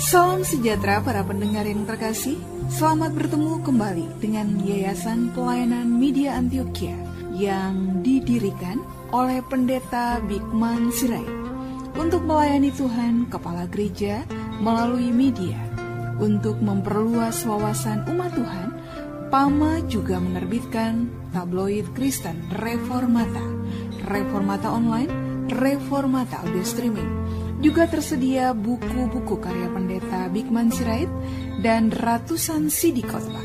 Salam sejahtera para pendengar yang terkasih. Selamat bertemu kembali dengan Yayasan Pelayanan Media Antioquia yang didirikan oleh Pendeta Bigman Sirait untuk melayani Tuhan Kepala Gereja melalui media. Untuk memperluas wawasan umat Tuhan, PAMA juga menerbitkan tabloid Kristen Reformata, Reformata Online, Reformata Audio Streaming. Juga tersedia buku-buku karya Pendeta Bigman Sirait dan ratusan CD khotbah.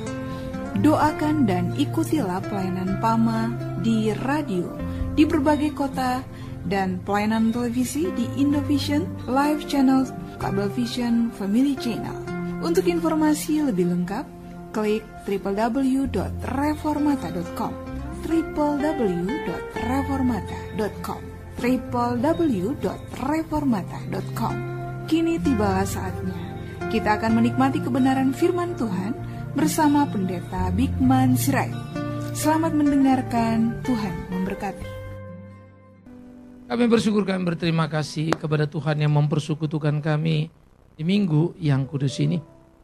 Doakan dan ikutilah pelayanan PAMA di radio di berbagai kota dan pelayanan televisi di Indovision, Live Channel, Kabelvision, Family Channel. Untuk informasi lebih lengkap, klik www.reformata.com www.reformata.com www.reformata.com. Kini tibalah saatnya kita akan menikmati kebenaran firman Tuhan bersama Pendeta Bigman Sirait. Selamat mendengarkan, Tuhan memberkati. Kami bersyukur, kami berterima kasih kepada Tuhan yang mempersekutukan kami di minggu yang kudus ini.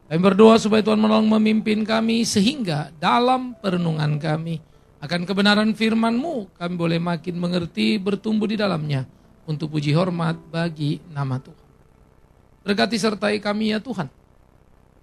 Kami berdoa supaya Tuhan menolong memimpin kami sehingga dalam perenungan kami akan kebenaran firman-Mu kami boleh makin mengerti, bertumbuh di dalamnya untuk puji hormat bagi nama Tuhan. Berkati sertai kami ya Tuhan,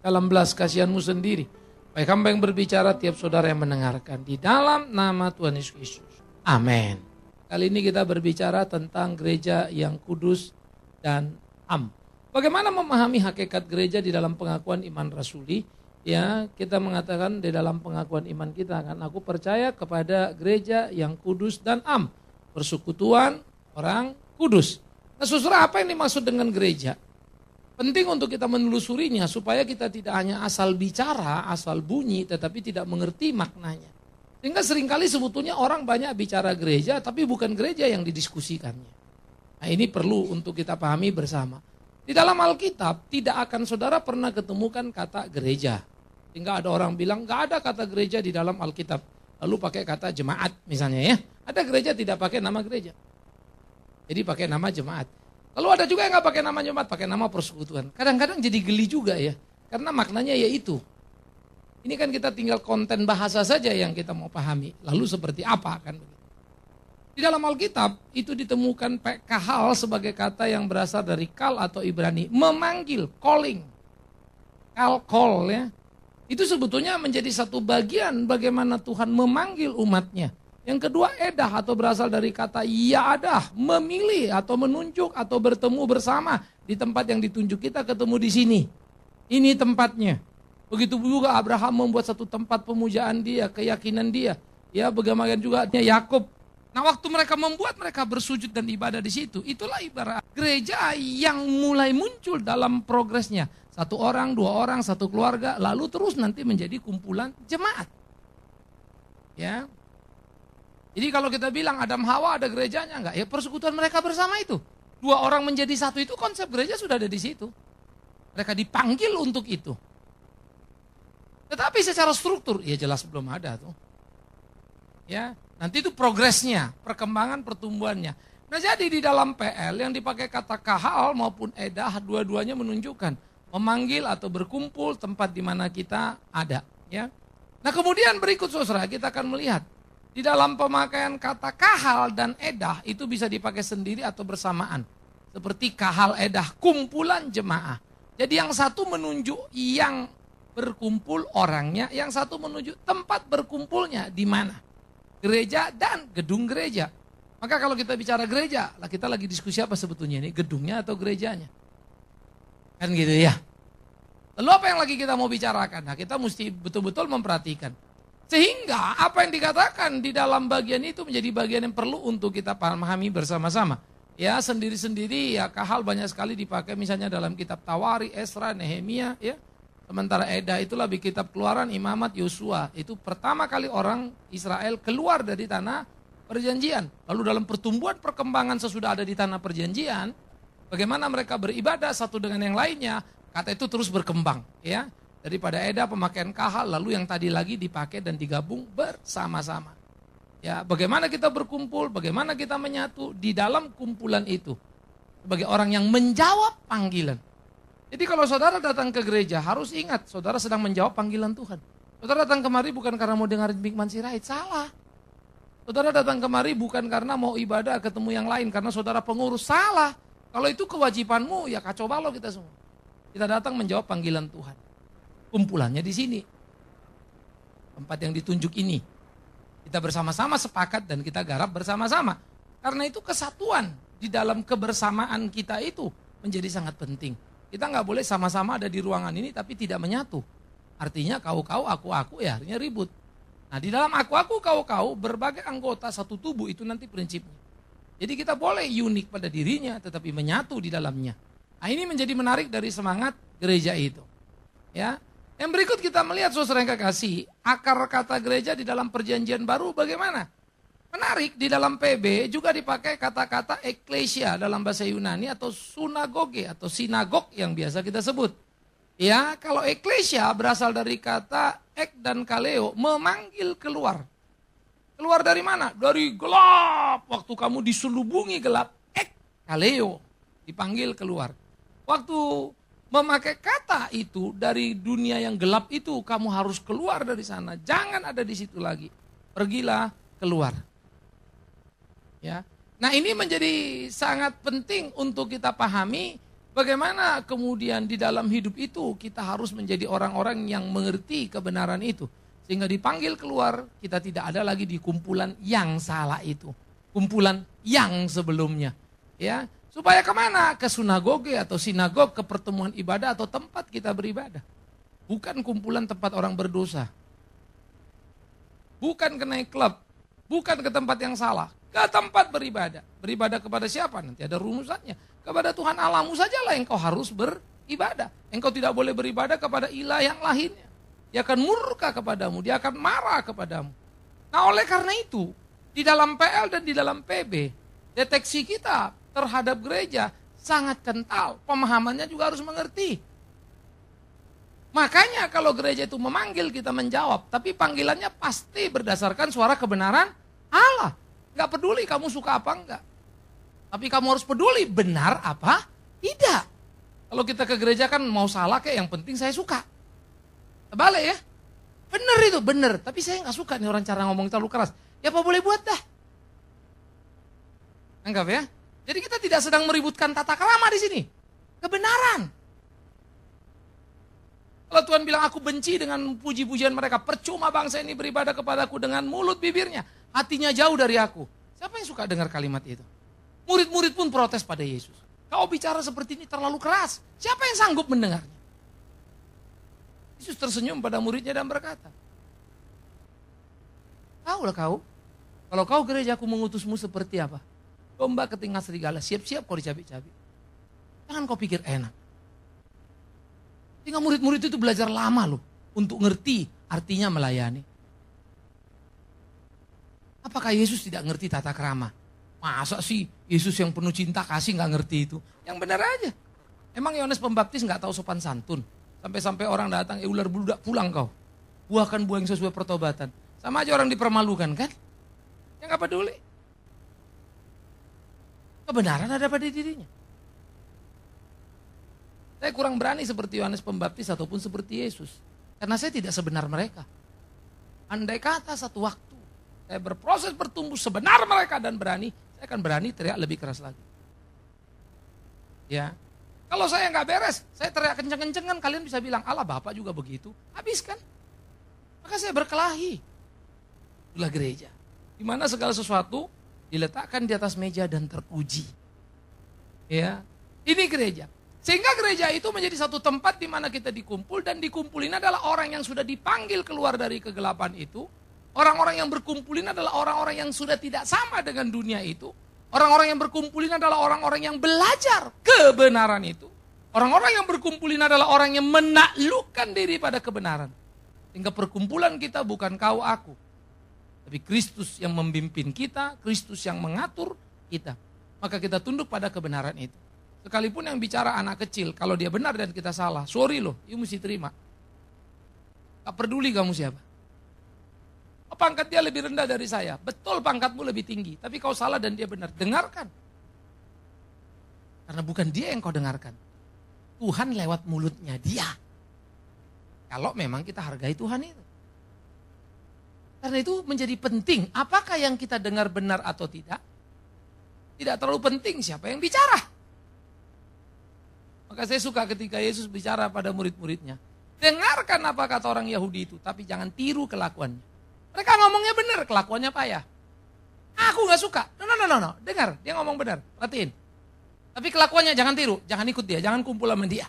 dalam belas kasihan-Mu sendiri. Baik hamba yang berbicara, tiap saudara yang mendengarkan, di dalam nama Tuhan Yesus Kristus. Amin. Kali ini kita berbicara tentang gereja yang kudus dan am. Bagaimana memahami hakikat gereja di dalam pengakuan iman rasuli? Ya, kita mengatakan di dalam pengakuan iman kita kan, aku percaya kepada gereja yang kudus dan am, persekutuan orang kudus. Nah, saudara, apa yang dimaksud dengan gereja? Penting untuk kita menelusurinya supaya kita tidak hanya asal bicara, asal bunyi, tetapi tidak mengerti maknanya. Sehingga seringkali sebetulnya orang banyak bicara gereja, tapi bukan gereja yang didiskusikannya. Nah, ini perlu untuk kita pahami bersama. Di dalam Alkitab tidak akan saudara pernah ketemukan kata gereja. Sehingga ada orang bilang gak ada kata gereja di dalam Alkitab. Lalu pakai kata jemaat misalnya ya. Ada gereja tidak pakai nama gereja. Jadi pakai nama jemaat. Lalu ada juga yang gak pakai nama jemaat, pakai nama persekutuan. Kadang-kadang jadi geli juga ya. Karena maknanya yaitu. Ini kan kita tinggal konten bahasa saja yang kita mau pahami. Lalu seperti apa kan begitu. Di dalam Alkitab itu ditemukan kahal sebagai kata yang berasal dari kal atau Ibrani. Memanggil, calling. Call ya. Itu sebetulnya menjadi satu bagian bagaimana Tuhan memanggil umatnya. Yang kedua edah atau berasal dari kata ya'adah, memilih atau menunjuk atau bertemu bersama. Di tempat yang ditunjuk kita ketemu di sini. Ini tempatnya. Begitu juga Abraham membuat satu tempat pemujaan dia, keyakinan dia. Ya, bagaimana juga Yakub. Nah, waktu mereka membuat, mereka bersujud dan ibadah di situ. Itulah ibarat gereja yang mulai muncul dalam progresnya. Satu orang, dua orang, satu keluarga, lalu terus nanti menjadi kumpulan jemaat. Ya. Jadi kalau kita bilang Adam Hawa ada gerejanya enggak? Ya persekutuan mereka bersama itu. Dua orang menjadi satu itu konsep gereja sudah ada di situ. Mereka dipanggil untuk itu. Tetapi secara struktur, ya jelas belum ada tuh. Ya, nanti itu progresnya, perkembangan pertumbuhannya. Nah jadi di dalam PL yang dipakai kata kahal maupun edah, dua-duanya menunjukkan memanggil atau berkumpul tempat di mana kita ada. Ya. Nah kemudian berikut saudara kita akan melihat di dalam pemakaian kata kahal dan edah itu bisa dipakai sendiri atau bersamaan. Seperti kahal edah, kumpulan jemaah. Jadi yang satu menunjuk yang berkumpul orangnya, yang satu menunjuk tempat berkumpulnya di mana. Gereja dan gedung gereja. Maka kalau kita bicara gereja, kita lagi diskusi apa sebetulnya ini? Gedungnya atau gerejanya? Kan gitu ya. Lalu apa yang lagi kita mau bicarakan? Nah kita mesti betul-betul memperhatikan. Sehingga apa yang dikatakan di dalam bagian itu menjadi bagian yang perlu untuk kita pahami bersama-sama. Ya sendiri-sendiri ya kahal banyak sekali dipakai misalnya dalam kitab Tawari, Esra, Nehemia ya. Sementara edah itulah di kitab Keluaran, Imamat, Yosua. Itu pertama kali orang Israel keluar dari tanah perjanjian. Lalu dalam pertumbuhan perkembangan sesudah ada di tanah perjanjian, bagaimana mereka beribadah satu dengan yang lainnya, kata itu terus berkembang. Ya, daripada edah pemakaian kahal, lalu yang tadi lagi dipakai dan digabung bersama-sama. Ya, bagaimana kita berkumpul, bagaimana kita menyatu di dalam kumpulan itu. Sebagai orang yang menjawab panggilan. Jadi kalau saudara datang ke gereja harus ingat saudara sedang menjawab panggilan Tuhan. Saudara datang kemari bukan karena mau dengerin Bikman Sirait, salah. Saudara datang kemari bukan karena mau ibadah ketemu yang lain, karena saudara pengurus, salah. Kalau itu kewajibanmu ya kacau balau kita semua. Kita datang menjawab panggilan Tuhan. Kumpulannya di sini. Tempat yang ditunjuk ini. Kita bersama-sama sepakat dan kita garap bersama-sama. Karena itu kesatuan di dalam kebersamaan kita itu menjadi sangat penting. Kita nggak boleh sama-sama ada di ruangan ini tapi tidak menyatu. Artinya kau-kau, aku-aku ya artinya ribut. Nah di dalam aku-aku, kau-kau berbagai anggota satu tubuh itu nanti prinsipnya. Jadi kita boleh unik pada dirinya tetapi menyatu di dalamnya. Nah ini menjadi menarik dari semangat gereja itu. Ya. Yang berikut kita melihat saudara yang kekasih, akar kata gereja di dalam perjanjian baru bagaimana? Menarik, di dalam PB juga dipakai kata-kata eklesia dalam bahasa Yunani atau sunagoge atau sinagog yang biasa kita sebut. Ya, kalau eklesia berasal dari kata ek dan kaleo, memanggil keluar. Keluar dari mana? Dari gelap. Waktu kamu diselubungi gelap, ek kaleo, dipanggil keluar. Waktu memakai kata itu dari dunia yang gelap itu, kamu harus keluar dari sana. Jangan ada di situ lagi. Pergilah keluar. Ya. Nah ini menjadi sangat penting untuk kita pahami bagaimana kemudian di dalam hidup itu kita harus menjadi orang-orang yang mengerti kebenaran itu. Sehingga dipanggil keluar, kita tidak ada lagi di kumpulan yang salah itu. Kumpulan yang sebelumnya. Ya. Supaya kemana? Ke sunagoge atau sinagog, ke pertemuan ibadah atau tempat kita beribadah. Bukan kumpulan tempat orang berdosa. Bukan ke naik klub. Bukan ke tempat yang salah. Ke tempat beribadah. Beribadah kepada siapa? Nanti ada rumusannya. Kepada Tuhan Allahmu sajalah engkau harus beribadah. Engkau tidak boleh beribadah kepada ilah yang lainnya. Dia akan murka kepadamu. Dia akan marah kepadamu. Nah oleh karena itu, di dalam PL dan di dalam PB, deteksi kita terhadap gereja sangat kental. Pemahamannya juga harus mengerti. Makanya kalau gereja itu memanggil kita menjawab. Tapi panggilannya pasti berdasarkan suara kebenaran Allah. Gak peduli kamu suka apa enggak. Tapi kamu harus peduli benar apa tidak. Kalau kita ke gereja kan mau salah kayak yang penting saya suka. Terbalik ya. Bener itu, bener. Tapi saya gak suka nih orang cara ngomong terlalu keras. Ya apa boleh buat dah. Anggap ya. Jadi kita tidak sedang meributkan tata krama di sini. Kebenaran. Kalau Tuhan bilang aku benci dengan puji-pujian mereka. Percuma bangsa ini beribadah kepadaku dengan mulut bibirnya. Hatinya jauh dari aku. Siapa yang suka dengar kalimat itu? Murid-murid pun protes pada Yesus. Kau bicara seperti ini terlalu keras. Siapa yang sanggup mendengarnya? Yesus tersenyum pada muridnya dan berkata, taulah kau, kalau kau gereja aku mengutusmu seperti apa? Domba ke tengah serigala, siap-siap kau dicabik-cabik. Jangan kau pikir enak. Tinggal murid-murid itu belajar lama loh untuk ngerti artinya melayani. Apakah Yesus tidak ngerti tata krama? Masa sih Yesus yang penuh cinta kasih gak ngerti itu? Yang benar aja. Emang Yohanes Pembaptis gak tahu sopan santun? Sampai-sampai orang datang, ular bludak pulang kau. Buahkan buah yang sesuai pertobatan. Sama aja orang dipermalukan kan? Yang gak peduli. Kebenaran ada pada dirinya. Saya kurang berani seperti Yohanes Pembaptis ataupun seperti Yesus. Karena saya tidak sebenar mereka. Andai kata satu waktu saya berproses bertumbuh sebenar mereka dan berani, saya akan berani teriak lebih keras lagi. Ya, kalau saya nggak beres, saya teriak kenceng-kencengan, kalian bisa bilang, Allah Bapak juga begitu, habis kan? Maka saya berkelahi. Itulah gereja, di mana segala sesuatu diletakkan di atas meja dan teruji. Ya, ini gereja. Sehingga gereja itu menjadi satu tempat di mana kita dikumpul dan dikumpulin adalah orang yang sudah dipanggil keluar dari kegelapan itu. Orang-orang yang berkumpulin adalah orang-orang yang sudah tidak sama dengan dunia itu. Orang-orang yang berkumpulin adalah orang-orang yang belajar kebenaran itu. Orang-orang yang berkumpulin adalah orang yang menaklukkan diri pada kebenaran. Sehingga perkumpulan kita bukan kau aku. Tapi Kristus yang memimpin kita, Kristus yang mengatur kita. Maka kita tunduk pada kebenaran itu. Sekalipun yang bicara anak kecil, kalau dia benar dan kita salah, sorry loh, you mesti terima. Gak peduli kamu siapa. Pangkat dia lebih rendah dari saya. Betul pangkatmu lebih tinggi. Tapi kau salah dan dia benar. Dengarkan. Karena bukan dia yang kau dengarkan. Tuhan lewat mulutnya dia. Kalau memang kita hargai Tuhan itu. Karena itu menjadi penting, apakah yang kita dengar benar atau tidak? Tidak terlalu penting siapa yang bicara. Maka saya suka ketika Yesus bicara pada murid-muridnya. Dengarkan apa kata orang Yahudi itu, tapi jangan tiru kelakuannya. Mereka ngomongnya benar, kelakuannya payah. Aku gak suka. No. Dengar, dia ngomong benar, perhatiin. Tapi kelakuannya jangan tiru, jangan ikut dia, jangan kumpul sama dia.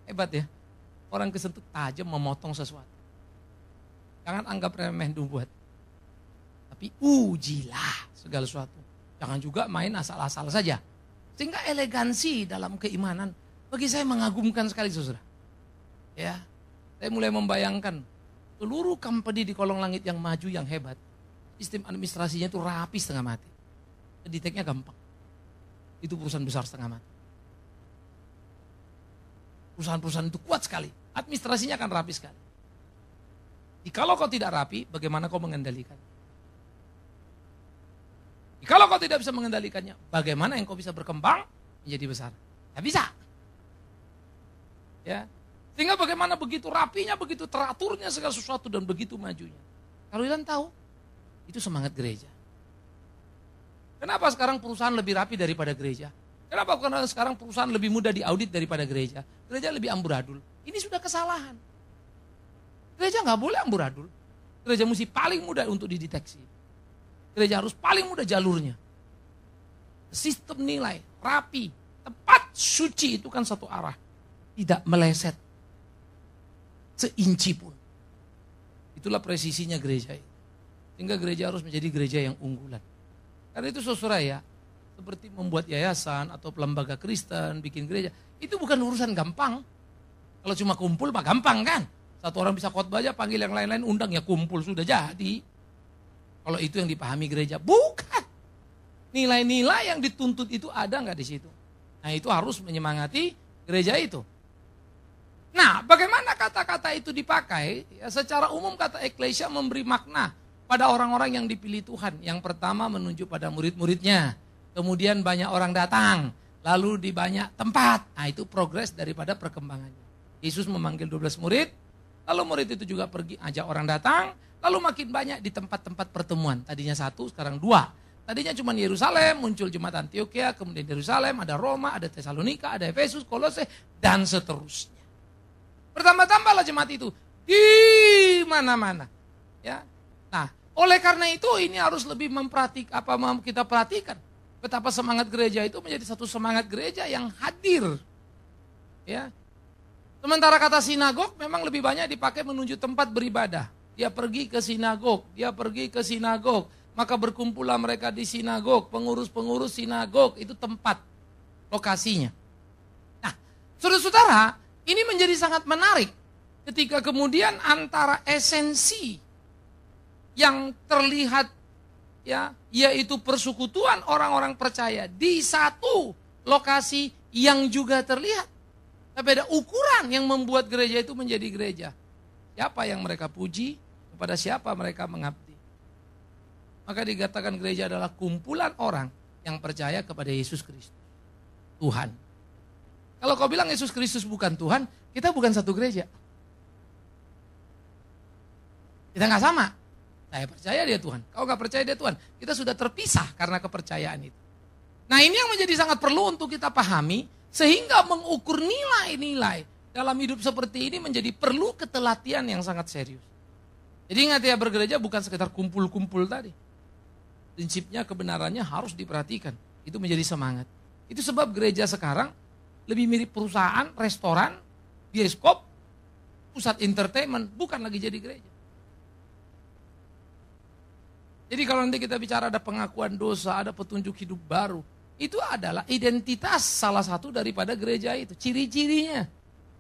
Hebat ya. Orang kesentuh tajam memotong sesuatu. Jangan anggap remeh buat. Tapi ujilah segala sesuatu. Jangan juga main asal-asal saja. Sehingga elegansi dalam keimanan bagi saya mengagumkan sekali, saudara. Ya, saya mulai membayangkan seluruh company di kolong langit yang maju, yang hebat. Sistem administrasinya itu rapi setengah mati. Deteknya gampang. Itu perusahaan besar setengah mati. Perusahaan-perusahaan itu kuat sekali. Administrasinya akan rapi sekali. Jikalau kau tidak rapi, bagaimana kau mengendalikan? Jikalau kau tidak bisa mengendalikannya, bagaimana yang kau bisa berkembang menjadi besar? Tidak bisa. Ya. Sehingga bagaimana begitu rapinya, begitu teraturnya segala sesuatu dan begitu majunya. Kalau kalian tahu, itu semangat gereja. Kenapa sekarang perusahaan lebih rapi daripada gereja? Kenapa sekarang perusahaan lebih mudah diaudit daripada gereja? Gereja lebih amburadul. Ini sudah kesalahan. Gereja nggak boleh amburadul. Gereja mesti paling mudah untuk dideteksi. Gereja harus paling mudah jalurnya. Sistem nilai, rapi, tepat, suci itu kan satu arah. Tidak meleset. Seinci pun. Itulah presisinya gereja itu. Sehingga gereja harus menjadi gereja yang unggulan. Karena itu saudara ya, seperti membuat yayasan atau lembaga Kristen, bikin gereja, itu bukan urusan gampang. Kalau cuma kumpul mah gampang kan. Satu orang bisa khotbah aja, panggil yang lain-lain, undang ya kumpul, sudah jadi. Kalau itu yang dipahami gereja, bukan. Nilai-nilai yang dituntut itu ada nggak di situ? Nah itu harus menyemangati gereja itu. Nah bagaimana kata-kata itu dipakai? Ya, secara umum kata eklesia memberi makna pada orang-orang yang dipilih Tuhan. Yang pertama menunjuk pada murid-muridnya. Kemudian banyak orang datang. Lalu di banyak tempat. Nah itu progres daripada perkembangannya. Yesus memanggil 12 murid. Lalu murid itu juga pergi ajak orang datang. Lalu makin banyak di tempat-tempat pertemuan. Tadinya 1, sekarang 2. Tadinya cuma Yerusalem, muncul jemaat Antioquia. Kemudian Yerusalem, ada Roma, ada Tesalonika, ada Efesus, Kolose, dan seterusnya. Bertambah-tambahlah jemaat itu. Di mana-mana. Ya. Nah, oleh karena itu ini harus lebih kita perhatikan. Betapa semangat gereja itu menjadi satu semangat gereja yang hadir. Ya. Sementara kata sinagog memang lebih banyak dipakai menuju tempat beribadah. Dia pergi ke sinagog, maka berkumpullah mereka di sinagog, pengurus-pengurus sinagog, itu tempat, lokasinya. Nah, saudara-saudara, ini menjadi sangat menarik ketika kemudian antara esensi yang terlihat ya, yaitu persekutuan orang-orang percaya di satu lokasi yang juga terlihat. Tapi ada ukuran yang membuat gereja itu menjadi gereja. Siapa yang mereka puji, kepada siapa mereka mengabdi. Maka dikatakan gereja adalah kumpulan orang yang percaya kepada Yesus Kristus, Tuhan. Kalau kau bilang Yesus Kristus bukan Tuhan, kita bukan satu gereja. Kita nggak sama. Saya percaya dia Tuhan, kau nggak percaya dia Tuhan. Kita sudah terpisah karena kepercayaan itu. Nah ini yang menjadi sangat perlu untuk kita pahami, sehingga mengukur nilai-nilai dalam hidup seperti ini menjadi perlu ketelatian yang sangat serius. Jadi ingat ya, bergereja bukan sekedar kumpul-kumpul tadi. Prinsipnya kebenarannya harus diperhatikan. Itu menjadi semangat. Itu sebab gereja sekarang lebih mirip perusahaan, restoran, bioskop, pusat entertainment, bukan lagi jadi gereja. Jadi kalau nanti kita bicara ada pengakuan dosa, ada petunjuk hidup baru, itu adalah identitas salah satu daripada gereja itu, ciri-cirinya.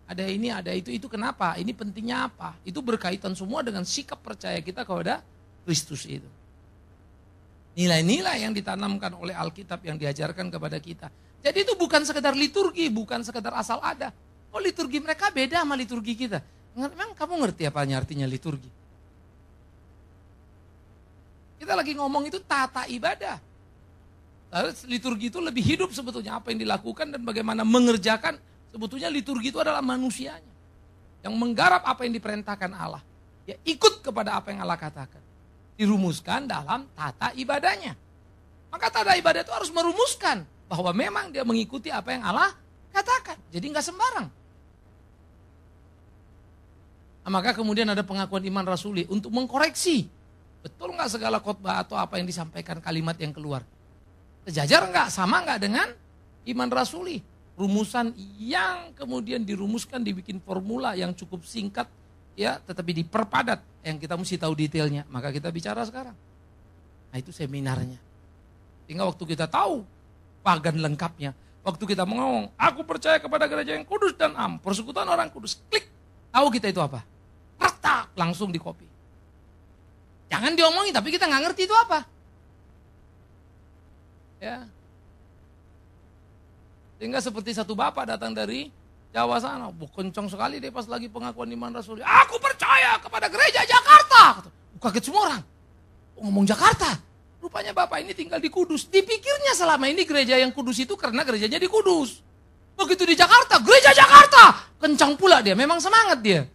Ada ini, ada itu kenapa? Ini pentingnya apa? Itu berkaitan semua dengan sikap percaya kita kepada Kristus itu. Nilai-nilai yang ditanamkan oleh Alkitab yang diajarkan kepada kita. Jadi itu bukan sekedar liturgi, bukan sekedar asal ada. Oh liturgi mereka beda sama liturgi kita. Memang kamu ngerti apa artinya liturgi? Kita lagi ngomong itu tata ibadah. Liturgi itu lebih hidup sebetulnya, apa yang dilakukan dan bagaimana mengerjakan Sebetulnya liturgi itu adalah manusianya yang menggarap apa yang diperintahkan Allah. Ya ikut kepada apa yang Allah katakan. Dirumuskan dalam tata ibadahnya. Maka tata ibadah itu harus merumuskan bahwa memang dia mengikuti apa yang Allah katakan. Jadi nggak sembarang. Nah, maka kemudian ada pengakuan iman rasuli untuk mengkoreksi. Betul nggak segala khotbah atau apa yang disampaikan kalimat yang keluar? Sejajar nggak? Sama nggak dengan iman rasuli? Rumusan yang kemudian dirumuskan, dibikin formula yang cukup singkat, ya, tetapi diperpadat, yang kita mesti tahu detailnya. Maka kita bicara sekarang. Nah itu seminarnya. Sehingga waktu kita tahu pagan lengkapnya, waktu kita ngomong, aku percaya kepada gereja yang kudus dan am, persekutuan orang kudus, klik, tahu kita itu apa? Retak, langsung di copy. Jangan diomongin, tapi kita nggak ngerti itu apa. Ya. Sehingga seperti satu bapak datang dari Jawa sana, kencang sekali dia pas lagi pengakuan iman rasuli. Aku percaya kepada gereja Jakarta. Kaget semua orang. Ngomong Jakarta. Rupanya bapak ini tinggal di Kudus. Dipikirnya selama ini gereja yang kudus itu karena gerejanya di Kudus. Begitu di Jakarta, gereja Jakarta. Kencang pula dia, memang semangat dia.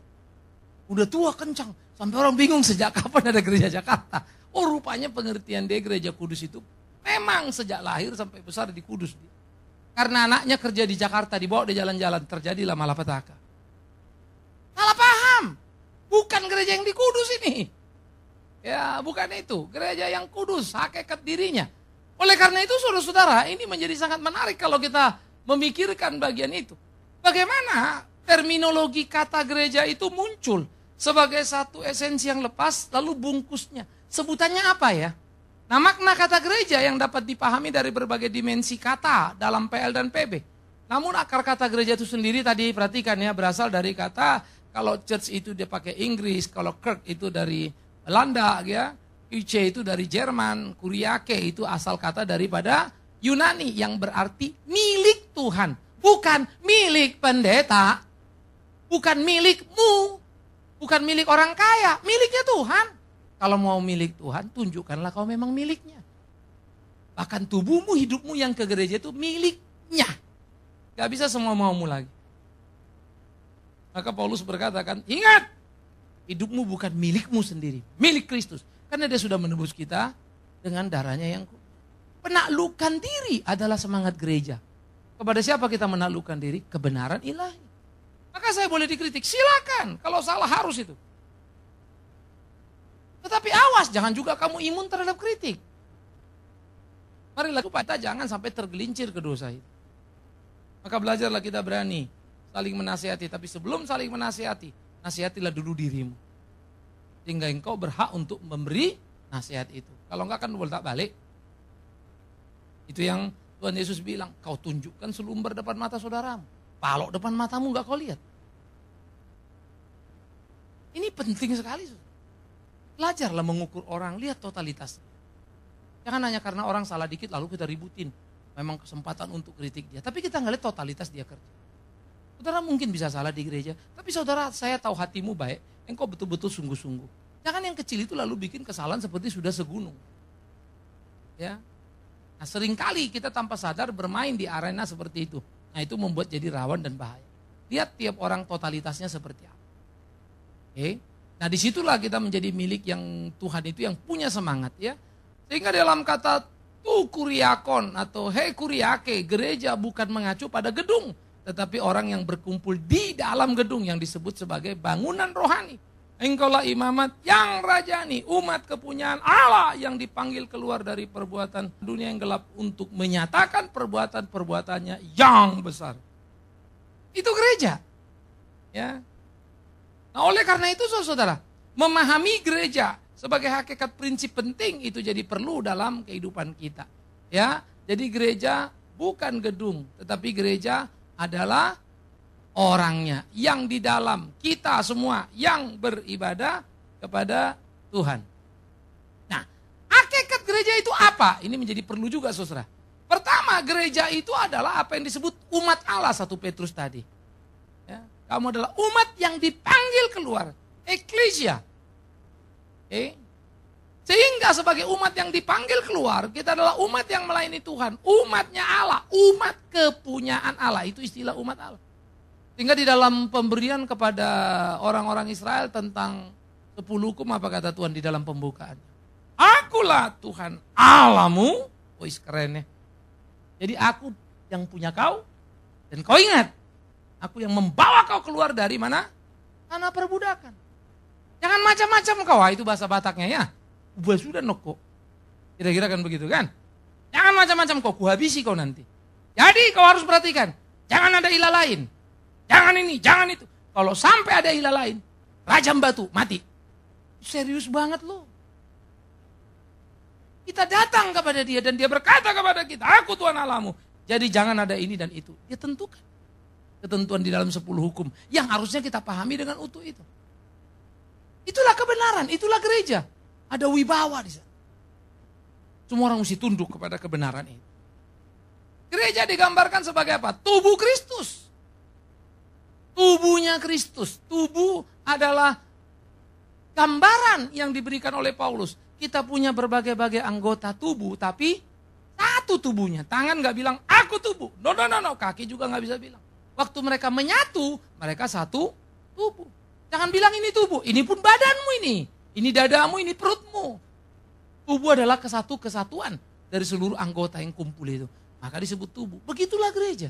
Udah tua kencang. Sampai orang bingung sejak kapan ada gereja Jakarta. Oh rupanya pengertian dia gereja Kudus itu memang sejak lahir sampai besar di Kudus. Karena anaknya kerja di Jakarta, dibawa di jalan-jalan, terjadilah malapetaka. Salah paham. Bukan gereja yang di Kudus ini. Ya, bukan itu. Gereja yang kudus, hakikat dirinya. Oleh karena itu, saudara-saudara, ini menjadi sangat menarik kalau kita memikirkan bagian itu. Bagaimana terminologi kata gereja itu muncul sebagai satu esensi yang lepas, lalu bungkusnya. Sebutannya apa ya? Nah makna kata gereja yang dapat dipahami dari berbagai dimensi kata dalam PL dan PB. Namun akar kata gereja itu sendiri tadi perhatikan ya berasal dari kata kalau church itu dia pakai Inggris, kalau kirk itu dari Belanda ya, Kirche itu dari Jerman, kuriake itu asal kata daripada Yunani yang berarti milik Tuhan. Bukan milik pendeta, bukan milikmu, bukan milik orang kaya, miliknya Tuhan. Kalau mau milik Tuhan, tunjukkanlah kau memang miliknya. Bahkan tubuhmu, hidupmu yang ke gereja itu miliknya. Gak bisa semua maumu lagi. Maka Paulus berkatakan, ingat, hidupmu bukan milikmu sendiri, milik Kristus. Karena dia sudah menebus kita dengan darahnya yang penaklukan diri adalah semangat gereja. Kepada siapa kita menaklukkan diri? Kebenaran ilahi. Maka saya boleh dikritik, silakan. Kalau salah harus itu. Tetapi awas, jangan juga kamu imun terhadap kritik. Marilah kita jangan sampai tergelincir ke dosa itu. Maka belajarlah kita berani saling menasihati. Tapi sebelum saling menasihati, nasihatilah dulu dirimu. Sehingga engkau berhak untuk memberi nasihat itu. Kalau enggak kan boleh tak balik. Itu yang Tuhan Yesus bilang, kau tunjukkan selumber depan mata saudaramu. Palok depan matamu enggak kau lihat. Ini penting sekali. Belajarlah mengukur orang, lihat totalitas. Jangan hanya karena orang salah dikit lalu kita ributin. Memang kesempatan untuk kritik dia. Tapi kita nggak lihat totalitas dia kerja. Saudara mungkin bisa salah di gereja. Tapi saudara, saya tahu hatimu baik. Engkau betul-betul sungguh-sungguh. Jangan yang kecil itu lalu bikin kesalahan seperti sudah segunung. Ya. Nah seringkali kita tanpa sadar bermain di arena seperti itu. Nah itu membuat jadi rawan dan bahaya. Lihat tiap orang totalitasnya seperti apa. Oke. Nah disitulah kita menjadi milik yang Tuhan itu yang punya semangat ya. Sehingga dalam kata tu kuriakon atau he kuriake, gereja bukan mengacu pada gedung. Tetapi orang yang berkumpul di dalam gedung yang disebut sebagai bangunan rohani. Engkaulah imamat yang rajani, umat kepunyaan Allah yang dipanggil keluar dari perbuatan dunia yang gelap untuk menyatakan perbuatan-perbuatannya yang besar. Itu gereja. Ya. Nah oleh karena itu saudara, memahami gereja sebagai hakikat prinsip penting itu jadi perlu dalam kehidupan kita. Ya, jadi gereja bukan gedung, tetapi gereja adalah orangnya yang di dalam kita semua yang beribadah kepada Tuhan. Nah, hakikat gereja itu apa? Ini menjadi perlu juga saudara. Pertama, gereja itu adalah apa yang disebut umat Allah 1 Petrus tadi. Ya. Kamu adalah umat yang dipanggil keluar. Eklesia. Okay. Sehingga sebagai umat yang dipanggil keluar, kita adalah umat yang melayani Tuhan. Umatnya Allah. Umat kepunyaan Allah. Itu istilah umat Allah. Sehingga di dalam pemberian kepada orang-orang Israel tentang 10 hukum, apa kata Tuhan di dalam pembukaan? Akulah Tuhan Allahmu. Wih, keren ya. Jadi aku yang punya kau, dan kau ingat, aku yang membawa kau keluar dari mana? Tanah perbudakan. Jangan macam-macam kau, itu bahasa Bataknya ya. Ubah sudah noko. Kira-kira kan begitu kan? Jangan macam-macam kau, kuhabisi kau nanti. Jadi kau harus perhatikan, jangan ada ilah lain. Jangan ini, jangan itu. Kalau sampai ada ilah lain, rajam batu, mati. Serius banget loh. Kita datang kepada dia dan dia berkata kepada kita, aku Tuhan Allahmu. Jadi jangan ada ini dan itu. Dia tentukan ketentuan di dalam 10 hukum yang harusnya kita pahami dengan utuh itu. Itulah kebenaran, itulah gereja. Ada wibawa di sana. Semua orang mesti tunduk kepada kebenaran itu. Gereja digambarkan sebagai apa? Tubuh Kristus. Tubuhnya Kristus. Tubuh adalah gambaran yang diberikan oleh Paulus. Kita punya berbagai-bagai anggota tubuh, tapi satu tubuhnya. Tangan gak bilang, aku tubuh. No. Kaki juga gak bisa bilang. Waktu mereka menyatu, mereka satu tubuh. Jangan bilang ini tubuh, ini pun badanmu ini. Ini dadamu, ini perutmu. Tubuh adalah kesatuan dari seluruh anggota yang kumpul itu. Maka disebut tubuh. Begitulah gereja.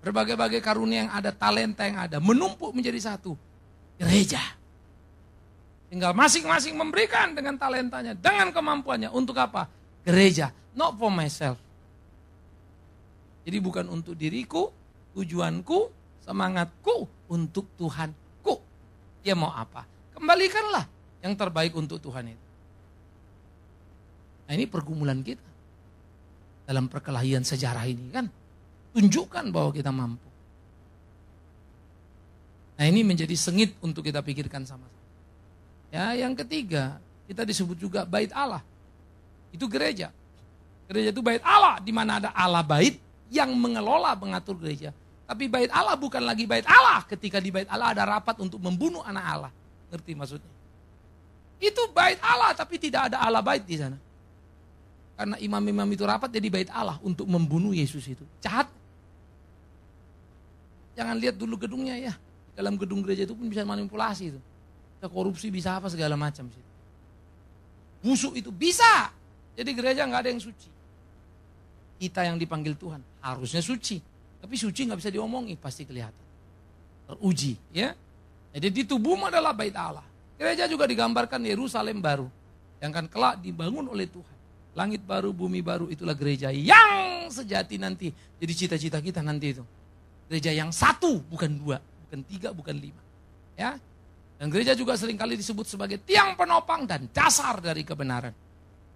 Berbagai-bagai karunia yang ada, talenta yang ada, menumpuk menjadi satu. Gereja. Tinggal masing-masing memberikan dengan talentanya, dengan kemampuannya. Untuk apa? Gereja. Not for myself. Jadi bukan untuk diriku, tujuanku, semangatku, untuk Tuhanku. Dia mau apa? Kembalikanlah yang terbaik untuk Tuhan itu. Nah, ini pergumulan kita. Dalam perkelahian sejarah ini kan. Tunjukkan bahwa kita mampu. Nah, ini menjadi sengit untuk kita pikirkan sama-sama. Ya, yang ketiga, kita disebut juga bait Allah. Itu gereja. Gereja itu bait Allah, di mana ada Allah bait yang mengelola, mengatur gereja. Tapi bait Allah bukan lagi bait Allah ketika di bait Allah ada rapat untuk membunuh anak Allah. Ngerti maksudnya? Itu bait Allah tapi tidak ada Allah bait di sana. Karena imam-imam itu rapat jadi bait Allah untuk membunuh Yesus itu. Jahat. Jangan lihat dulu gedungnya ya. Dalam gedung gereja itu pun bisa manipulasi itu. Bisa korupsi, bisa apa segala macam. Busuk itu bisa. Jadi gereja nggak ada yang suci. Kita yang dipanggil Tuhan harusnya suci. Tapi suci nggak bisa diomongi, pasti kelihatan. Teruji ya. Jadi di tubuhmu adalah bait Allah. Gereja juga digambarkan Yerusalem baru. Yang akan kelak dibangun oleh Tuhan. Langit baru, bumi baru, itulah gereja yang sejati nanti. Jadi cita-cita kita nanti itu. Gereja yang satu, bukan dua, bukan tiga, bukan lima. Ya. Dan gereja juga seringkali disebut sebagai tiang penopang dan dasar dari kebenaran.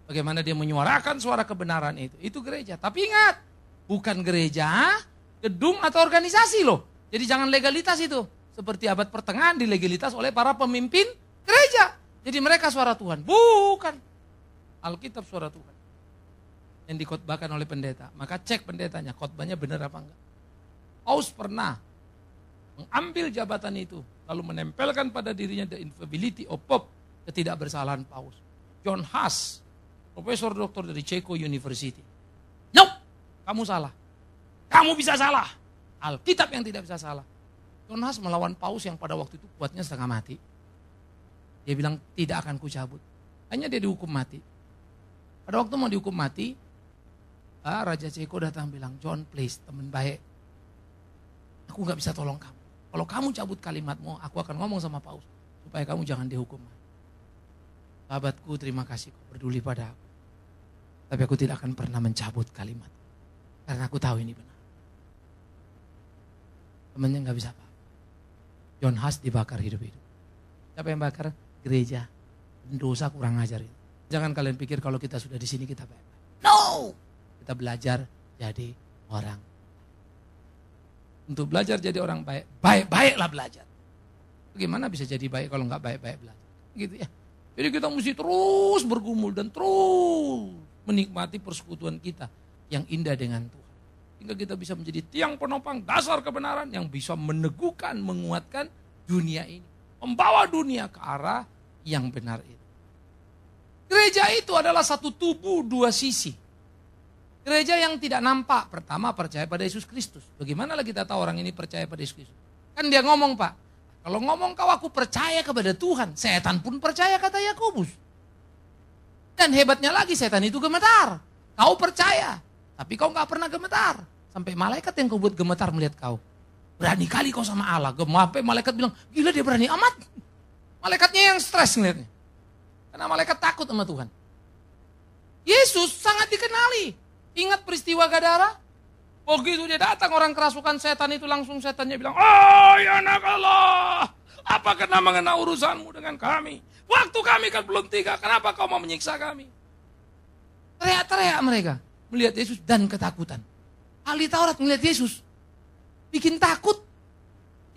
Bagaimana dia menyuarakan suara kebenaran itu. Itu gereja. Tapi ingat, bukan gereja, gedung atau organisasi loh. Jadi jangan legalitas itu. Seperti abad pertengahan dilegalitas oleh para pemimpin gereja. Jadi mereka suara Tuhan. Bukan. Alkitab suara Tuhan. Yang dikhotbahkan oleh pendeta. Maka cek pendetanya, khotbahnya benar apa enggak. Paus pernah mengambil jabatan itu. Lalu menempelkan pada dirinya the infallibility of Pope. Ketidakbersalahan Paus. John Huss, profesor doktor dari Ceko University. No, kamu salah. Kamu bisa salah. Alkitab yang tidak bisa salah. John Huss melawan Paus yang pada waktu itu kuatnya setengah mati. Dia bilang tidak akan kucabut. Hanya dia dihukum mati. Pada waktu mau dihukum mati, Raja Ceko datang bilang, John please teman baik. Aku gak bisa tolong kamu. Kalau kamu cabut kalimatmu, aku akan ngomong sama Paus. Supaya kamu jangan dihukum. Sahabatku, terima kasih kau peduli pada aku. Tapi aku tidak akan pernah mencabut kalimat. Karena aku tahu ini benar. Temannya gak bisa apa. John Huss dibakar hidup-hidup. Siapa yang bakar? Gereja. Dosa kurang ajar itu. Jangan kalian pikir kalau kita sudah di sini kita baik-baik. No! Kita belajar jadi orang. Untuk belajar jadi orang baik, baik-baiklah belajar. Bagaimana bisa jadi baik kalau nggak baik-baik belajar? Gitu ya. Jadi kita mesti terus bergumul dan terus menikmati persekutuan kita yang indah dengan Tuhan. Hingga kita bisa menjadi tiang penopang dasar kebenaran yang bisa meneguhkan, menguatkan dunia ini. Membawa dunia ke arah yang benar itu. Gereja itu adalah satu tubuh dua sisi. Gereja yang tidak nampak, pertama percaya pada Yesus Kristus. Bagaimana lagi kita tahu orang ini percaya pada Yesus Kristus? Kan dia ngomong, Pak, kalau ngomong kau aku percaya kepada Tuhan, setan pun percaya, kata Yakobus. Dan hebatnya lagi, setan itu gemetar. Kau percaya, tapi kau gak pernah gemetar. Sampai malaikat yang kau buat gemetar melihat kau. Berani kali kau sama Allah. Sampai malaikat bilang, gila dia berani amat. Malaikatnya yang stres ngeliatnya. Karena malaikat takut sama Tuhan. Yesus sangat dikenali. Ingat peristiwa Gadara? Begitu dia datang orang kerasukan setan itu, langsung setannya bilang, "Oh ya anak Allah, apa kena mengenai urusanmu dengan kami? Waktu kami kan belum tiga, kenapa kau mau menyiksa kami?" Teriak-teriak mereka melihat Yesus dan ketakutan. Ahli Taurat melihat Yesus bikin takut,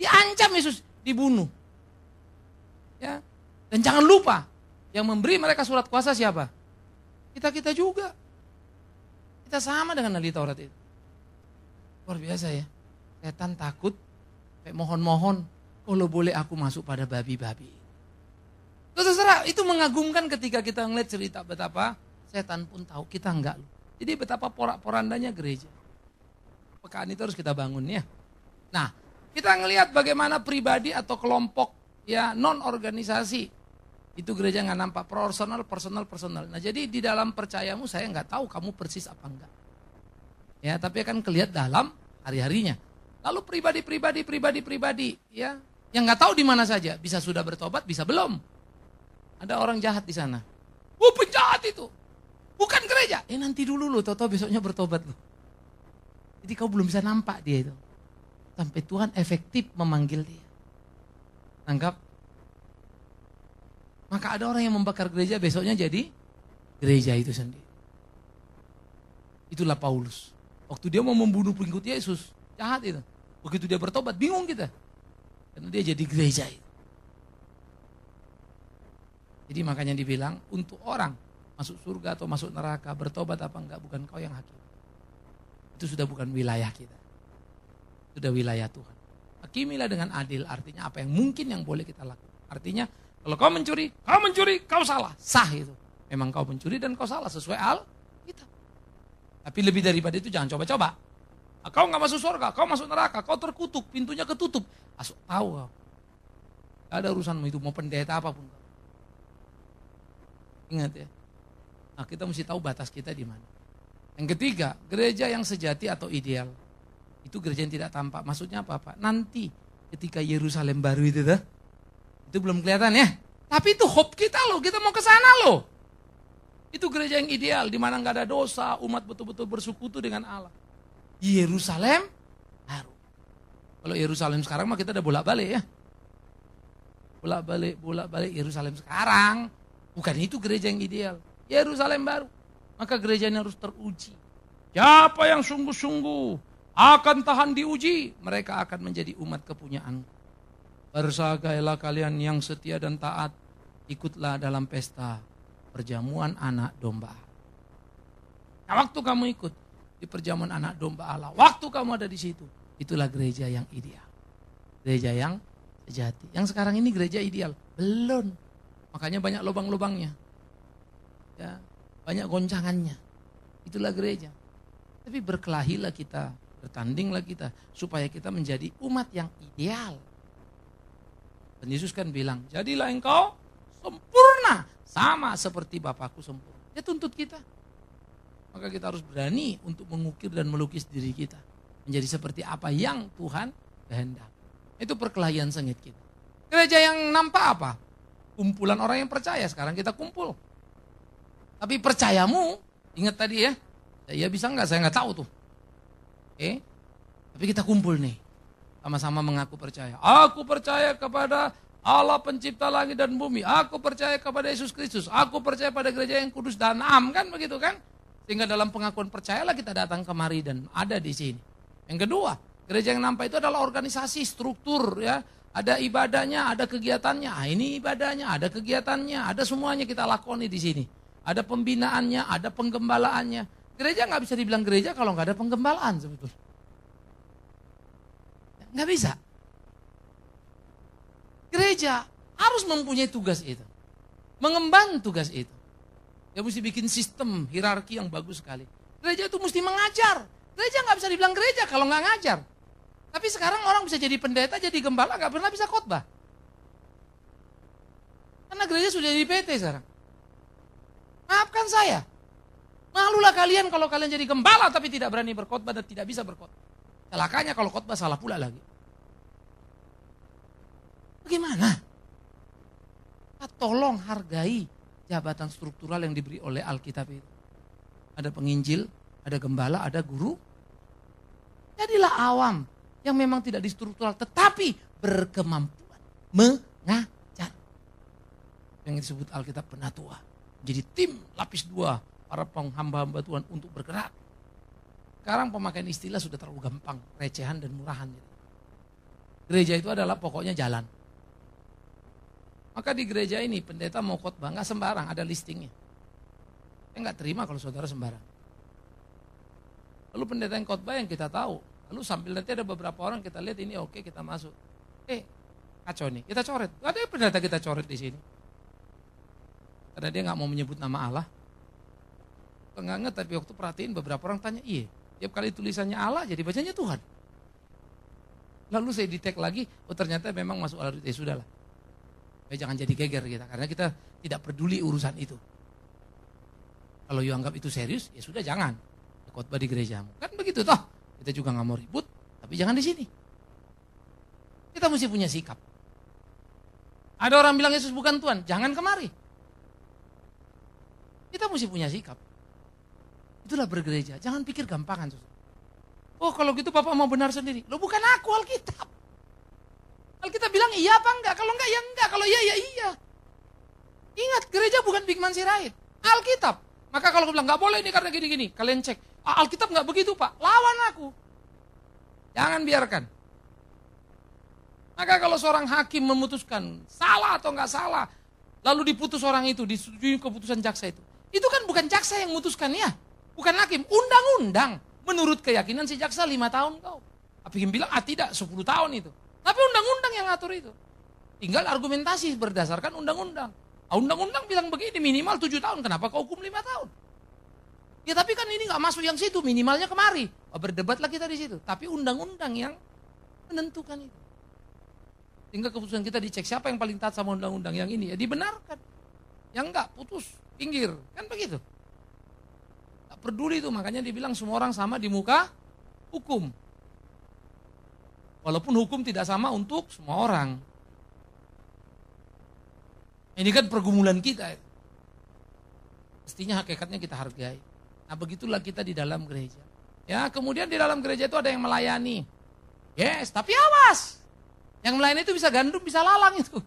diancam Yesus dibunuh. Ya. Dan jangan lupa, yang memberi mereka surat kuasa siapa? Kita juga. Kita sama dengan ahli Taurat itu. Luar biasa ya. Setan takut, kayak mohon-mohon, kalau boleh aku masuk pada babi-babi. Terserah, itu mengagumkan ketika kita ngeliat cerita betapa setan pun tahu, kita enggak loh. Jadi betapa porak-porandanya gereja. Pekaan itu harus kita bangun ya. Nah, kita ngelihat bagaimana pribadi atau kelompok ya non-organisasi. Itu gereja nggak nampak, personal. Nah jadi di dalam percayamu saya nggak tahu kamu persis apa enggak. Ya tapi akan kelihatan dalam hari-harinya. Lalu pribadi ya yang nggak tahu di mana saja, bisa sudah bertobat, bisa belum. Ada orang jahat di sana. Penjahat itu, bukan gereja. Nanti dulu lo, tahu-tahu besoknya bertobat lo. Jadi kau belum bisa nampak dia itu. Sampai Tuhan efektif memanggil dia. Anggap. Maka ada orang yang membakar gereja, besoknya jadi gereja itu sendiri. Itulah Paulus. Waktu dia mau membunuh pengikut Yesus, jahat itu. Begitu dia bertobat, bingung kita. Karena dia jadi gereja itu. Jadi makanya dibilang, untuk orang masuk surga atau masuk neraka, bertobat apa enggak, bukan kau yang hakim. Itu sudah bukan wilayah kita. Sudah wilayah Tuhan. Hakimilah dengan adil, artinya apa yang mungkin yang boleh kita lakukan. Artinya, kalau kau mencuri, kau salah. Sah itu. Memang kau mencuri dan kau salah sesuai Alkitab. Tapi lebih daripada itu jangan coba-coba. Kau gak masuk surga, kau masuk neraka, kau terkutuk, pintunya ketutup. Asal tahu kau. Gak ada urusanmu itu, mau pendeta apapun. Ingat ya. Nah kita mesti tahu batas kita di mana. Yang ketiga, gereja yang sejati atau ideal. Itu gereja yang tidak tampak. Maksudnya apa? Nanti ketika Yerusalem baru itu itu belum kelihatan ya. Tapi itu hope kita loh, kita mau ke sana loh. Itu gereja yang ideal, di mana nggak ada dosa, umat betul-betul bersekutu dengan Allah. Yerusalem baru. Kalau Yerusalem sekarang mah kita udah bolak-balik ya. Bolak-balik Yerusalem sekarang. Bukan itu gereja yang ideal. Yerusalem baru. Maka gereja ini harus teruji. Siapa yang sungguh-sungguh akan tahan diuji, mereka akan menjadi umat kepunyaan. Bersagailah kalian yang setia dan taat, ikutlah dalam pesta perjamuan anak domba. Nah, waktu kamu ikut di perjamuan anak domba Allah, waktu kamu ada di situ, itulah gereja yang ideal. Gereja yang sejati. Yang sekarang ini gereja ideal, belum. Makanya banyak lubang-lubangnya. Ya, banyak goncangannya. Itulah gereja. Tapi berkelahilah kita, bertandinglah kita supaya kita menjadi umat yang ideal. Dan Yesus kan bilang, jadilah engkau sempurna sama seperti Bapakku sempurna. Dia tuntut kita. Maka kita harus berani untuk mengukir dan melukis diri kita. Menjadi seperti apa yang Tuhan kehendaki. Itu perkelahian sengit kita. Gereja yang nampak apa? Kumpulan orang yang percaya, sekarang kita kumpul. Tapi percayamu, ingat tadi ya, ya bisa enggak, saya enggak tahu tuh. Oke? Tapi kita kumpul nih. Sama-sama mengaku percaya. Aku percaya kepada Allah pencipta langit dan bumi. Aku percaya kepada Yesus Kristus. Aku percaya pada gereja yang kudus dan am, kan begitu kan? Sehingga dalam pengakuan percayalah kita datang kemari dan ada di sini. Yang kedua, gereja yang nampak itu adalah organisasi, struktur ya. Ada ibadahnya, ada kegiatannya. Ini ibadahnya, ada kegiatannya, ada semuanya kita lakoni di sini. Ada pembinaannya, ada penggembalaannya. Gereja nggak bisa dibilang gereja kalau nggak ada penggembalaan sebetulnya. Nggak bisa. Gereja harus mempunyai tugas itu. Mengemban tugas itu. Dia mesti bikin sistem hierarki yang bagus sekali. Gereja itu mesti mengajar. Gereja nggak bisa dibilang gereja kalau nggak ngajar. Tapi sekarang orang bisa jadi pendeta, jadi gembala, nggak pernah bisa khotbah. Karena gereja sudah jadi PT sekarang. Maafkan saya. Malulah kalian kalau kalian jadi gembala tapi tidak berani berkhotbah dan tidak bisa berkhotbah. Celakanya kalau khotbah salah pula lagi. Bagaimana? Kita tolong hargai jabatan struktural yang diberi oleh Alkitab itu. Ada penginjil, ada gembala, ada guru. Jadilah awam yang memang tidak distruktural tetapi berkemampuan mengajar. Yang disebut Alkitab penatua. Jadi tim lapis 2 para penghamba-hamba Tuhan untuk bergerak. Sekarang pemakaian istilah sudah terlalu gampang, recehan dan murahan. Gereja itu adalah pokoknya jalan. Maka di gereja ini pendeta mau khotbah nggak sembarang, ada listingnya. Saya nggak terima kalau saudara sembarang. Lalu pendeta yang khotbah yang kita tahu. Lalu sambil nanti ada beberapa orang kita lihat ini oke, kita masuk. Kacau nih, kita coret. Ada pendeta kita coret di sini. Karena dia nggak mau menyebut nama Allah. Enggak, tapi waktu perhatiin beberapa orang tanya, iya. Tiap kali tulisannya Allah jadi bacanya Tuhan. Lalu saya di-tag lagi, ternyata memang masuk Allah. Ya sudah lah. Jangan jadi geger kita, karena kita tidak peduli urusan itu. Kalau you anggap itu serius, ya sudah jangan. Khotbah di gerejamu. Kan begitu toh. Kita juga nggak mau ribut, tapi jangan di sini. Kita mesti punya sikap. Ada orang bilang Yesus bukan Tuhan, jangan kemari. Kita mesti punya sikap. Itulah bergereja, jangan pikir gampangan. Oh kalau gitu Bapak mau benar sendiri. Loh bukan aku, Alkitab. Alkitab bilang iya apa enggak, kalau enggak ya enggak, kalau iya ya iya. Ingat, gereja bukan Bikman Sirait, Alkitab. Maka kalau aku bilang enggak boleh ini karena gini-gini, kalian cek. Alkitab enggak begitu Pak, lawan aku. Jangan biarkan. Maka kalau seorang hakim memutuskan salah atau enggak salah, lalu diputus orang itu, disetujui keputusan jaksa itu kan bukan jaksa yang memutuskan ya. Bukan hakim, undang-undang. Menurut keyakinan si jaksa 5 tahun kau. Hakim bilang, tidak 10 tahun itu. Tapi undang-undang yang ngatur itu. Tinggal argumentasi berdasarkan undang-undang. Undang-undang bilang begini, minimal 7 tahun. Kenapa kau hukum 5 tahun? Ya tapi kan ini gak masuk yang situ, minimalnya kemari. Berdebatlah kita di situ. Tapi undang-undang yang menentukan itu. Sehingga keputusan kita dicek siapa yang paling taat sama undang-undang yang ini. Ya dibenarkan. Yang enggak, putus, pinggir. Kan begitu. Tak peduli itu, makanya dibilang semua orang sama di muka hukum. Walaupun hukum tidak sama untuk semua orang. Ini kan pergumulan kita. Mestinya hakikatnya kita hargai. Nah begitulah kita di dalam gereja. Ya kemudian di dalam gereja itu ada yang melayani. Yes, tapi awas. Yang melayani itu bisa gandum, bisa lalang itu.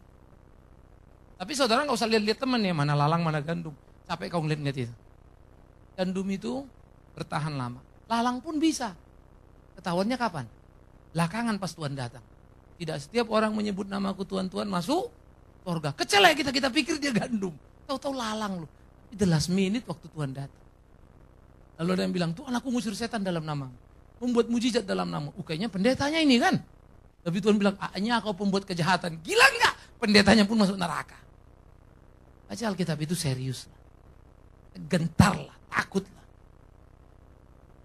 Tapi saudara gak usah lihat-lihat teman ya, mana lalang, mana gandum. Capek kau ngeliat-ngeliat itu. Gandum itu bertahan lama. Lalang pun bisa. Ketahuannya kapan? Belakangan pas Tuhan datang. Tidak setiap orang menyebut namaku Tuhan-Tuhan masuk surga. Kecil ya kita pikir dia gandum. Tahu-tahu lalang loh. Di the last minute waktu Tuhan datang. Lalu ada yang bilang, Tuhan aku ngusir setan dalam namamu. Membuat mujizat dalam namamu. Kayaknya pendetanya ini kan. Tapi Tuhan bilang, hanya kau pembuat kejahatan. Gila enggak? Pendetanya pun masuk neraka. Baca Alkitab itu serius. Gentarlah, takutlah.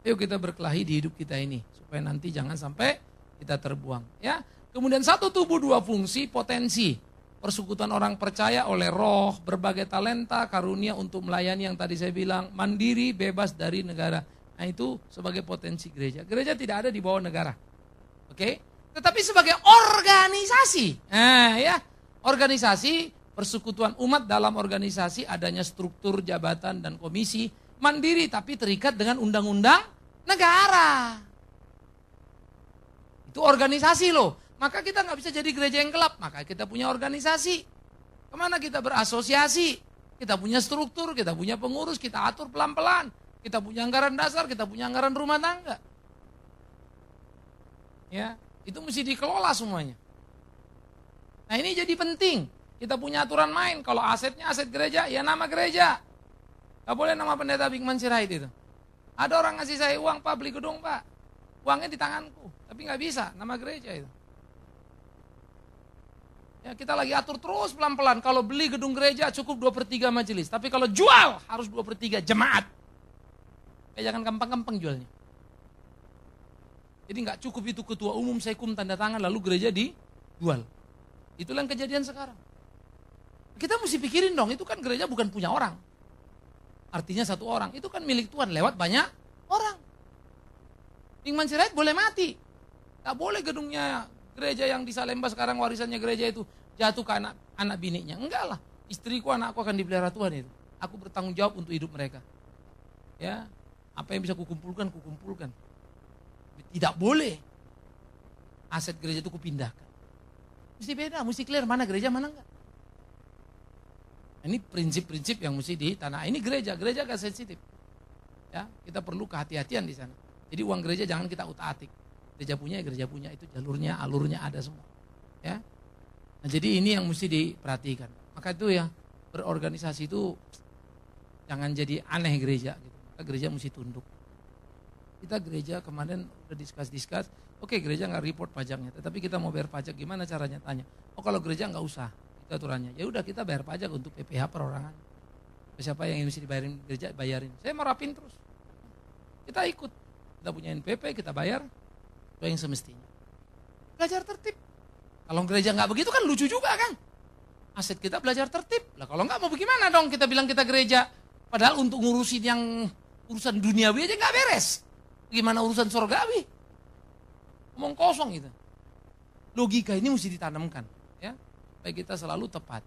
Ayo kita berkelahi di hidup kita ini. Supaya nanti jangan sampai kita terbuang. Ya. Kemudian satu tubuh dua fungsi, potensi. Persekutuan orang percaya oleh roh, berbagai talenta, karunia untuk melayani yang tadi saya bilang. Mandiri, bebas dari negara. Nah itu sebagai potensi gereja. Gereja tidak ada di bawah negara. Oke? Tetapi sebagai organisasi. Nah ya, organisasi persekutuan umat dalam organisasi adanya struktur, jabatan, dan komisi. Mandiri tapi terikat dengan undang-undang negara. Itu organisasi loh. Maka kita nggak bisa jadi gereja yang gelap. Maka kita punya organisasi. Kemana kita berasosiasi? Kita punya struktur, kita punya pengurus, kita atur pelan-pelan. Kita punya anggaran dasar, kita punya anggaran rumah tangga. Ya, itu mesti dikelola semuanya. Nah ini jadi penting. Kita punya aturan main. Kalau asetnya aset gereja, ya nama gereja. Gak boleh nama pendeta Bikman Sirait itu. Ada orang ngasih saya uang, Pak beli gedung Pak. Uangnya di tanganku. Tapi gak bisa, nama gereja itu. Ya, kita lagi atur terus pelan-pelan. Kalau beli gedung gereja cukup 2/3 majelis. Tapi kalau jual harus 2/3 jemaat. jangan gampang-gampang jualnya. Jadi nggak cukup itu ketua umum, sekum, tanda tangan, lalu gereja dijual. Itulah yang kejadian sekarang. Kita mesti pikirin dong, itu kan gereja bukan punya orang. Artinya satu orang, itu kan milik Tuhan lewat banyak orang. Bikman Sirait boleh mati. Tak boleh gedungnya gereja yang di Salemba sekarang warisannya gereja itu jatuh ke anak biniknya. Enggak lah, istriku, anakku akan dipelihara Tuhan itu. Aku bertanggung jawab untuk hidup mereka. Ya, apa yang bisa kukumpulkan, kukumpulkan. Tidak boleh aset gereja itu kupindahkan. Mesti beda, mesti clear mana gereja, mana enggak. Ini prinsip-prinsip yang mesti di tanah. Ini gereja agak sensitif. Ya, kita perlu kehati-hatian di sana. Jadi uang gereja jangan kita utak-atik. Gereja punya, itu jalurnya, alurnya ada semua. Ya. Nah, jadi ini yang mesti diperhatikan. Maka itu ya, berorganisasi itu jangan jadi aneh gereja gitu. Maka gereja mesti tunduk. Kita gereja kemarin udah discuss. Oke, gereja nggak report pajaknya, tetapi kita mau bayar pajak gimana caranya, tanya. Oh, kalau gereja nggak usah, itu aturannya. Ya udah, kita bayar pajak untuk PPH perorangan. Siapa yang mesti dibayarin gereja, bayarin. Saya merapin terus. Kita ikut. Kita punya NPP, kita bayar. Itu yang semestinya. Belajar tertib. Kalau gereja nggak begitu kan lucu juga kan. Aset kita belajar tertib. Lah kalau nggak mau bagaimana dong kita bilang kita gereja. Padahal untuk ngurusin yang urusan duniawi aja nggak beres. Gimana urusan surgawi? Ngomong kosong gitu. Logika ini mesti ditanamkan. Ya, supaya kita selalu tepat.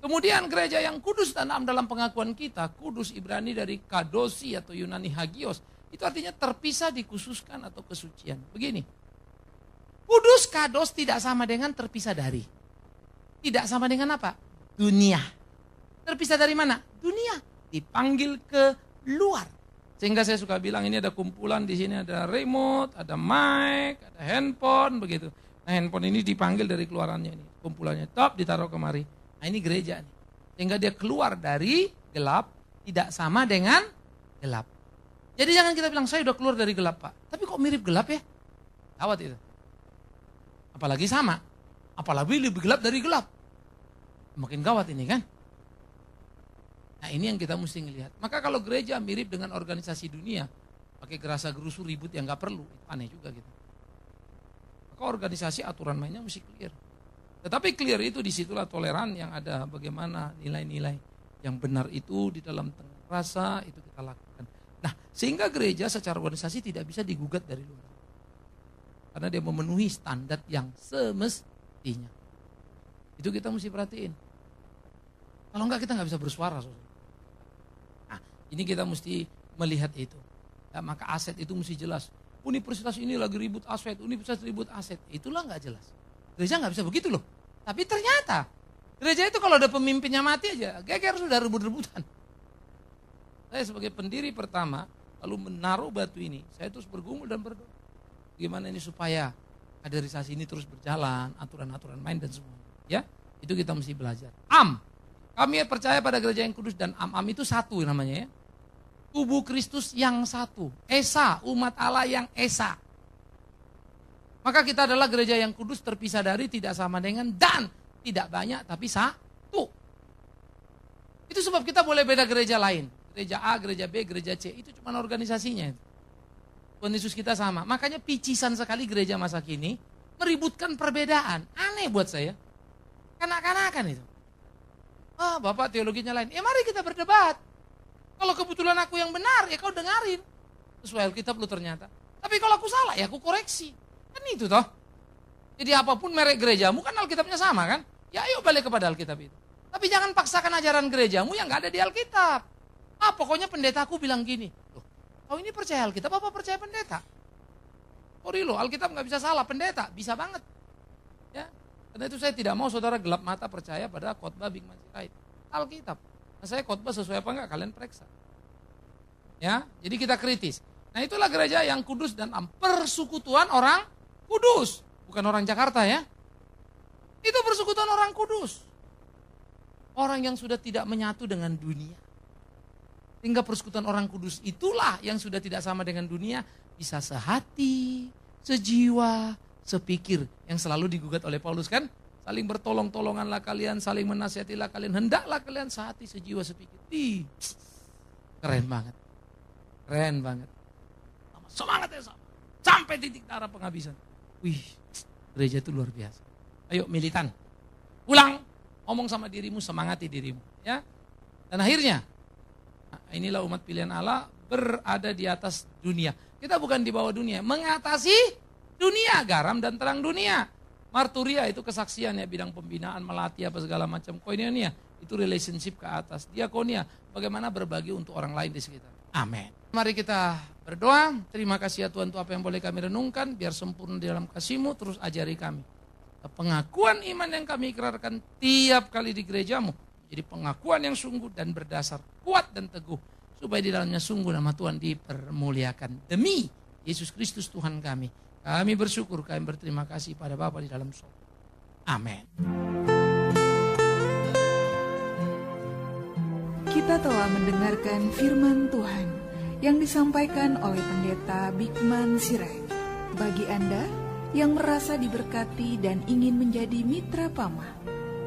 Kemudian gereja yang kudus tanam dalam pengakuan kita. Kudus Ibrani dari kadosi atau Yunani hagios. Itu artinya terpisah, dikhususkan atau kesucian. Begini. Kudus kados tidak sama dengan terpisah dari. Tidak sama dengan apa? Dunia. Terpisah dari mana? Dunia. Dipanggil ke luar. Sehingga saya suka bilang ini ada kumpulan, di sini ada remote, ada mic, ada handphone, begitu. Nah, handphone ini dipanggil dari keluarannya ini. Kumpulannya top, ditaruh kemari. Nah, ini gereja nih. Sehingga dia keluar dari gelap, tidak sama dengan gelap. Jadi jangan kita bilang, saya udah keluar dari gelap Pak. Tapi kok mirip gelap ya? Gawat itu. Apalagi sama. Apalagi lebih gelap dari gelap. Makin gawat ini kan. Nah, ini yang kita mesti ngelihat. Maka kalau gereja mirip dengan organisasi dunia, pakai gerasa gerusu ribut yang gak perlu, itu aneh juga gitu. Maka organisasi aturan mainnya mesti clear. Tetapi clear itu disitulah toleran yang ada, bagaimana nilai-nilai yang benar itu di dalam tengah rasa itu kita lakukan. Nah, sehingga gereja secara organisasi tidak bisa digugat dari luar. Karena dia memenuhi standar yang semestinya. Itu kita mesti perhatiin. Kalau enggak kita nggak bisa bersuara. Nah, ini kita mesti melihat itu. Ya, maka aset itu mesti jelas. Universitas ini lagi ribut aset, universitas ribut aset. Itulah nggak jelas. Gereja nggak bisa begitu loh. Tapi ternyata gereja itu kalau ada pemimpinnya mati aja, geger sudah rebut-rebutan. Saya sebagai pendiri pertama, lalu menaruh batu ini, saya terus bergumul dan berdoa. Gimana ini supaya kaderisasi ini terus berjalan, aturan-aturan main dan semua. Ya, itu kita mesti belajar. Kami percaya pada gereja yang kudus dan am itu satu namanya ya. Tubuh Kristus yang satu. Esa, umat Allah yang esa. Maka kita adalah gereja yang kudus, terpisah dari, tidak sama dengan, dan tidak banyak tapi satu. Itu sebab kita boleh beda gereja lain. Gereja A, gereja B, gereja C. Itu cuma organisasinya. Tuhan Yesus kita sama. Makanya picisan sekali gereja masa kini meributkan perbedaan. Aneh buat saya. Kanak-kanakan itu. Bapak teologinya lain. Mari kita berdebat. Kalau kebetulan aku yang benar, ya kau dengarin. Sesuai Alkitab lu ternyata. Tapi kalau aku salah, ya aku koreksi. Kan itu toh. Jadi apapun merek gerejamu kan Alkitabnya sama kan. Ya ayo balik kepada Alkitab itu. Tapi jangan paksakan ajaran gerejamu yang gak ada di Alkitab. Pokoknya pendetaku bilang gini. Loh, kau ini percaya Alkitab apa percaya pendeta? Sorry loh, Alkitab gak bisa salah, pendeta bisa banget. Ya, karena itu saya tidak mau saudara gelap mata percaya pada khotbah Bikman Sirait. Alkitab. Nah, saya khotbah sesuai apa enggak, kalian periksa. Ya, jadi kita kritis. Nah, itulah gereja yang kudus dan persekutuan orang kudus. Bukan orang Jakarta ya. Itu persekutuan orang kudus. Orang yang sudah tidak menyatu dengan dunia. Sehingga persekutuan orang kudus itulah yang sudah tidak sama dengan dunia. Bisa sehati, sejiwa, sepikir. Yang selalu digugat oleh Paulus kan. Saling bertolong-tolonganlah kalian, saling menasihatilah kalian. Hendaklah kalian sehati, sejiwa, sepikir. Keren banget. Keren banget. Semangat ya sama. Sampai titik darah penghabisan. Wih, gereja itu luar biasa. Ayo militan. Pulang, ngomong sama dirimu, semangati dirimu. Ya. Dan akhirnya, inilah umat pilihan Allah berada di atas dunia. Kita bukan di bawah dunia, mengatasi dunia, garam dan terang dunia. Marturia itu kesaksian ya, bidang pembinaan, melatih apa segala macam. Koinonia itu relationship ke atas. Diakonia, bagaimana berbagi untuk orang lain di sekitar. Amin. Mari kita berdoa. Terima kasih ya Tuhan untuk apa yang boleh kami renungkan. Biar sempurna di dalam kasih-Mu, terus ajari kami. Pengakuan iman yang kami ikrarkan tiap kali di gereja-Mu. Jadi pengakuan yang sungguh dan berdasar, kuat dan teguh. Supaya di dalamnya sungguh nama Tuhan dipermuliakan. Demi Yesus Kristus Tuhan kami. Kami bersyukur, kami berterima kasih pada Bapa di dalam surga. Amin. Kita telah mendengarkan firman Tuhan yang disampaikan oleh Pendeta Bikman Sirait. Bagi Anda yang merasa diberkati dan ingin menjadi mitra Pama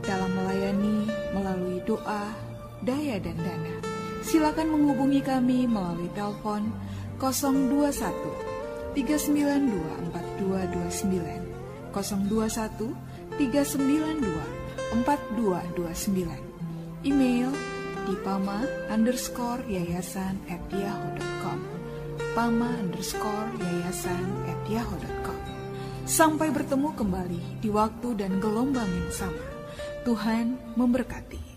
dalam melayani melalui doa, daya dan dana, silakan menghubungi kami melalui telepon 021 392 4229 021 392 4229. Email di pama_yayasan@yahoo.com pama_yayasan@yahoo.com. Sampai bertemu kembali di waktu dan gelombang yang sama. Tuhan memberkati.